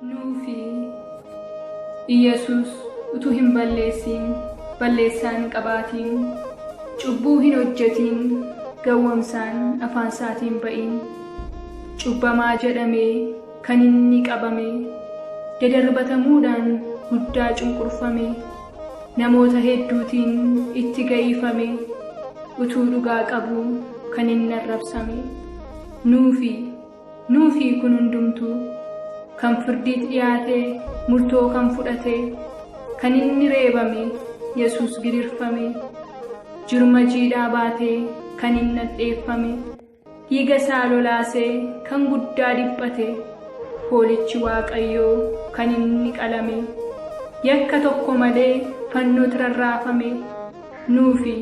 nuufi Iyesuus utuu hin balleessaan qabaatiin cubbuu hin hojjetiin gawwamsaan afaan isaatiin ba'iin cubbamaa jedhamee kan inni qabame dadarbatamuudhaan guddaa cunqurfame namoota hedduutiin itti ga'iifame utuu dhugaa qabu kan inni arrabsame nuufi kun hundumtuu kan firdiitti dhiyaate murtoo kan fudhate kan inni reebame Yesuus gidirfame jirma jiidhaa baatee kan inni hadheeffame dhiiga isaa lolaasee kan guddaa dhiphate hoolichi Waaqayyoo kan inni qalame yakka tokko malee fannootti rarraafame nuufi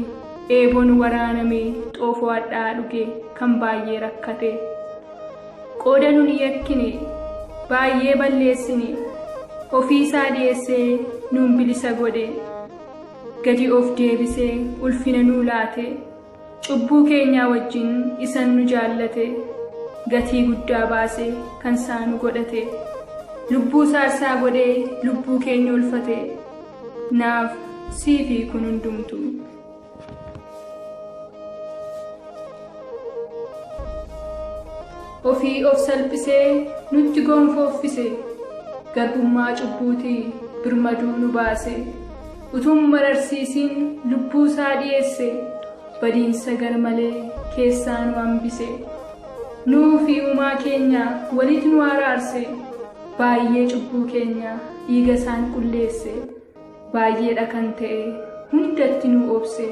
eeboon waraaname xoofoo hadhaa dhuge kan baay'ee rakkate qooda nun yakkine baay'ee balleessine ofii isaa dhiyeessee nuun bilisa godhe gadi of deebisee ulfina nuu laate cubbuu keenyaa wajjin isan nu jaallate gatii guddaa baasee kan isaa nu godhate lubbuu isaa godhee lubbuu keenya ulfate naaf siifi kun hundumtu ofii of salphisee nutti gonfooffise garbummaa cubbuutii birmaduu nu baase utuun mararsiisiin lubbuu isaa dhiyeesse badiinsa gar malee keessaa nu hambise nuufi uumaa keenya walitti nu araarse baay'ee cubbuu keenya dhiiga isaan qulleesse baay'eedha kan ta'e hundatti nu obse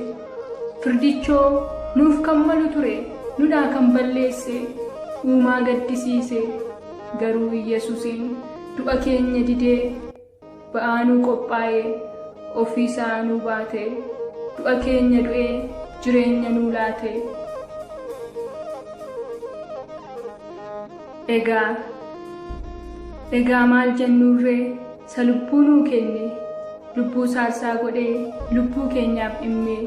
firdichoo nuuf kan malu ture nudhaa kan balleesse uumaa gaddisiise garuu Yesuusiin du'a keenya didee ba'aa nuu qophaa'ee ofii isaa nuu baate du'a keenya du'ee jireenya nuu laate egaa maal jennurree isa lubbuu nuu kenne lubbuu isaa godhee lubbuu keenyaaf dhimmee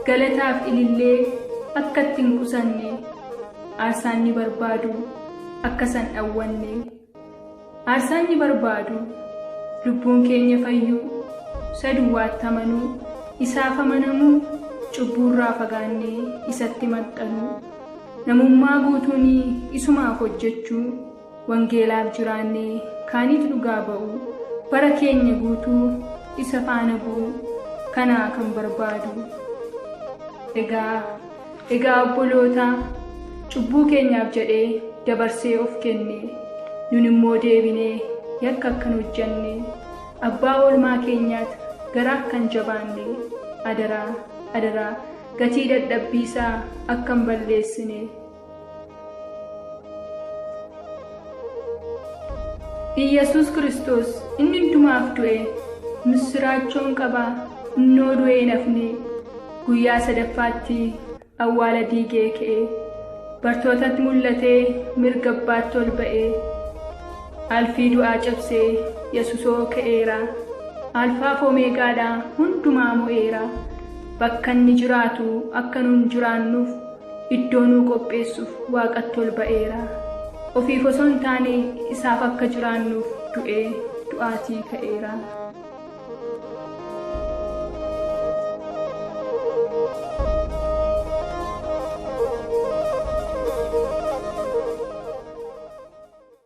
galataaf ilillee akka ittiin qusanne aarsaan ni barbaadu akka san dhawwanne aarsaan ni barbaadu lubbuun keenya fayyuu saduwaatti amanuu isaaf amanamuu cubbuurraa fagaannee isatti maxxanuu namummaa guutuun isumaaf hojjechuu wangeelaaf jiraannee kaaniif dhugaa ba'uu bara keenya guutuu isa faana bu'uu kanaa kan barbaadu egaa obbolootaa cubbuu keenyaaf jedhee dabarsee of kenne nun immoo deebinee yakka akkan hojjenne abbaa oolmaa keenyaatti garaa akkan jabaanne adaraa gatii dadhabbiisaa akkan balleessine Iyesuus Kiristoos inni hundumaaf du'e misiraachoon qabaa innoo du'ee nafne guyyaa sadaffaatti awwaala diigee ka'e bartootatti mul'atee mirga abbaatti ol ba'ee alfii du'aa cabsee Yesuusoo ka'eera alfaaf omeegaadhaa hundumaa mo'eera bakka inni jiraatu akka nun jiraannuuf iddoo nuu qopheessuuf waaqatti ol ba'eera ofiif osoo hin taane isaaf akka jiraannuuf du'ee du'aatii ka'eera.